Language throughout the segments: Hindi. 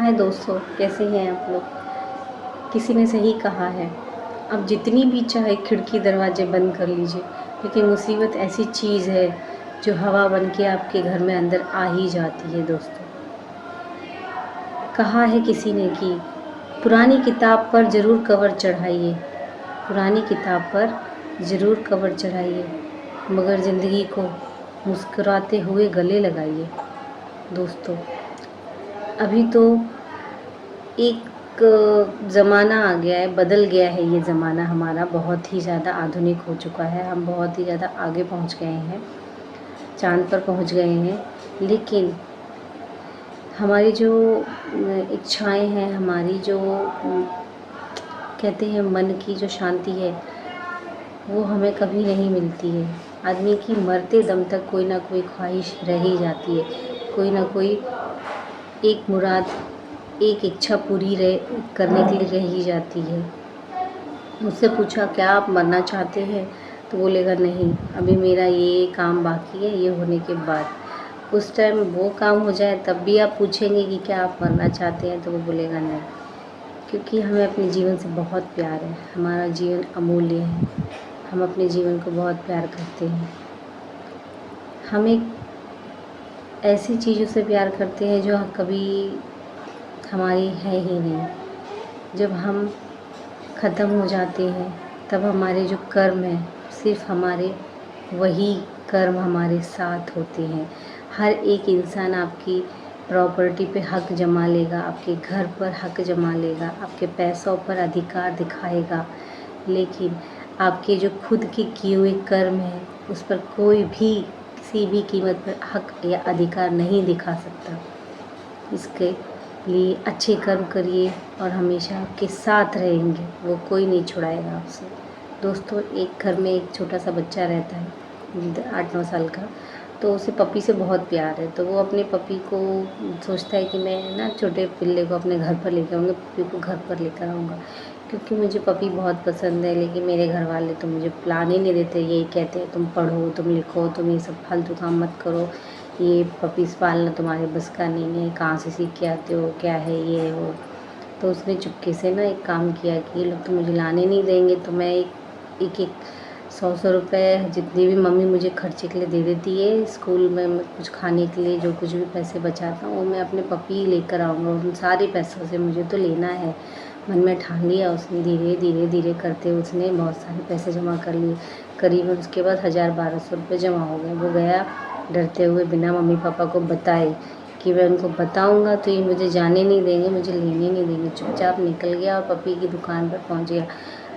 हाय दोस्तों, कैसे हैं आप लोग। किसी ने सही कहा है, आप जितनी भी चाहे खिड़की दरवाजे बंद कर लीजिए, लेकिन मुसीबत ऐसी चीज़ है जो हवा बन के आपके घर में अंदर आ ही जाती है। दोस्तों, कहा है किसी ने कि पुरानी किताब पर ज़रूर कवर चढ़ाइए, पुरानी किताब पर ज़रूर कवर चढ़ाइए, मगर ज़िंदगी को मुस्कुराते हुए गले लगाइए। दोस्तों, अभी तो एक ज़माना आ गया है, बदल गया है ये ज़माना हमारा, बहुत ही ज़्यादा आधुनिक हो चुका है। हम बहुत ही ज़्यादा आगे पहुंच गए हैं, चांद पर पहुंच गए हैं। लेकिन हमारी जो इच्छाएं हैं, हमारी जो कहते हैं मन की जो शांति है, वो हमें कभी नहीं मिलती है। आदमी की मरते दम तक कोई ना कोई ख्वाहिश रह ही जाती है, कोई ना कोई एक मुराद, एक इच्छा पूरी करने के लिए रह ही जाती है। मुझसे पूछा क्या आप मरना चाहते हैं, तो बोलेगा नहीं, अभी मेरा ये काम बाकी है, ये होने के बाद। उस टाइम वो काम हो जाए तब भी आप पूछेंगे कि क्या आप मरना चाहते हैं, तो वो बोलेगा नहीं, क्योंकि हमें अपने जीवन से बहुत प्यार है। हमारा जीवन अमूल्य है, हम अपने जीवन को बहुत प्यार करते हैं। हम एक ऐसी चीज़ों से प्यार करते हैं जो कभी हमारी है ही नहीं। जब हम ख़त्म हो जाते हैं तब हमारे जो कर्म हैं, सिर्फ हमारे वही कर्म हमारे साथ होते हैं। हर एक इंसान आपकी प्रॉपर्टी पे हक जमा लेगा, आपके घर पर हक जमा लेगा, आपके पैसों पर अधिकार दिखाएगा, लेकिन आपके जो खुद के किए हुए कर्म हैं उस पर कोई भी किसी भी कीमत पर हक या अधिकार नहीं दिखा सकता। इसके लिए अच्छे कर्म करिए और हमेशा आपके साथ रहेंगे, वो कोई नहीं छुड़ाएगा आपसे। दोस्तों, एक घर में एक छोटा सा बच्चा रहता है 8-9 साल का, तो उसे पपी से बहुत प्यार है। तो वो अपने पपी को सोचता है कि मैं ना छोटे पिल्ले को अपने घर पर लेकर आऊँगा, पपी को घर पर लेकर आऊँगा, क्योंकि मुझे पपी बहुत पसंद है। लेकिन मेरे घर वाले तो मुझे प्लान ही नहीं देते, यही कहते हैं तुम पढ़ो, तुम लिखो, तुम ये सब फालतू काम मत करो, ये पपीज़ पालना तुम्हारे बस का नहीं है, कहाँ से सीख के आते हो, क्या है ये है वो। तो उसने चुपके से ना एक काम किया कि ये लोग तो मुझे लाने नहीं देंगे, तो मैं एक 100 रुपये जितनी भी मम्मी मुझे खर्चे के लिए दे देती है स्कूल में, कुछ खाने के लिए जो कुछ भी पैसे बचाता हूँ वो मैं अपने पपी लेकर आऊँगा, उन सारे पैसों से मुझे तो लेना है। मन में ठान लिया उसने। धीरे धीरे धीरे करते उसने बहुत सारे पैसे जमा कर लिए। करीबन उसके बाद 1000-1200 रुपये जमा हो गए। वो गया डरते हुए बिना मम्मी पापा को बताए कि मैं उनको बताऊंगा तो ये मुझे जाने नहीं देंगे, मुझे लेने नहीं देंगे। चुपचाप निकल गया और पपी की दुकान पर पहुंच गया।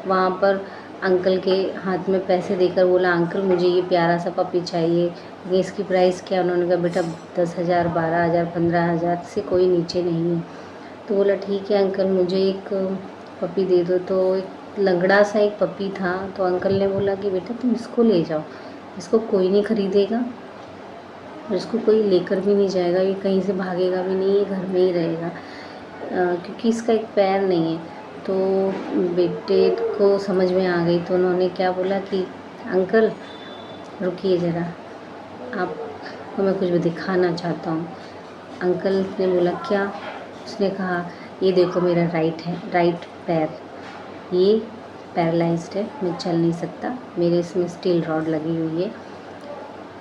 वहाँ पर अंकल के हाथ में पैसे देकर बोला, अंकल मुझे ये प्यारा सा पपी चाहिए, ये इसकी प्राइस क्या। उन्होंने कहा बेटा 10,000, 12,000, 15,000 से कोई नीचे नहीं है। तो बोला ठीक है अंकल, मुझे एक पपी दे दो। तो एक लंगड़ा सा एक पपी था, तो अंकल ने बोला कि बेटा तुम इसको ले जाओ, इसको कोई नहीं खरीदेगा और इसको कोई लेकर भी नहीं जाएगा, ये कहीं से भागेगा भी नहीं, ये घर में ही रहेगा, क्योंकि इसका एक पैर नहीं है। तो बेटे को समझ में आ गई, तो उन्होंने क्या बोला कि अंकल रुकिए ज़रा, आपको मैं कुछ भी दिखाना चाहता हूँ। अंकल ने बोला क्या। उसने कहा ये देखो मेरा राइट पैर, ये पैरालाइज्ड है, मैं चल नहीं सकता, मेरे इसमें स्टील रॉड लगी हुई है।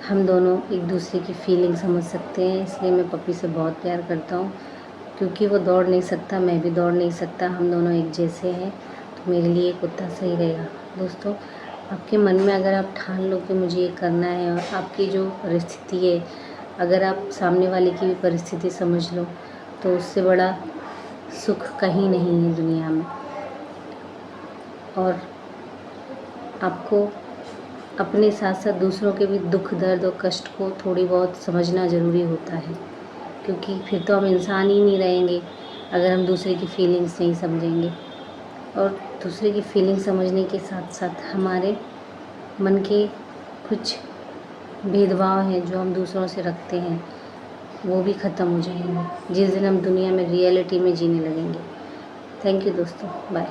हम दोनों एक दूसरे की फीलिंग समझ सकते हैं, इसलिए मैं पपी से बहुत प्यार करता हूँ, क्योंकि वो दौड़ नहीं सकता, मैं भी दौड़ नहीं सकता, हम दोनों एक जैसे हैं, तो मेरे लिए कुत्ता सही रहेगा। दोस्तों, आपके मन में अगर आप ठान लो कि मुझे ये करना है, और आपकी जो परिस्थिति है, अगर आप सामने वाले की भी परिस्थिति समझ लो, तो उससे बड़ा सुख कहीं नहीं है दुनिया में। और आपको अपने साथ साथ दूसरों के भी दुख दर्द और कष्ट को थोड़ी बहुत समझना ज़रूरी होता है, क्योंकि फिर तो हम इंसान ही नहीं रहेंगे अगर हम दूसरे की फीलिंग्स नहीं समझेंगे। और दूसरे की फीलिंग समझने के साथ साथ हमारे मन के कुछ भेदभाव हैं जो हम दूसरों से रखते हैं, वो भी ख़त्म हो जाएंगे जिस दिन हम दुनिया में रियलिटी में जीने लगेंगे। थैंक यू दोस्तों, बाय।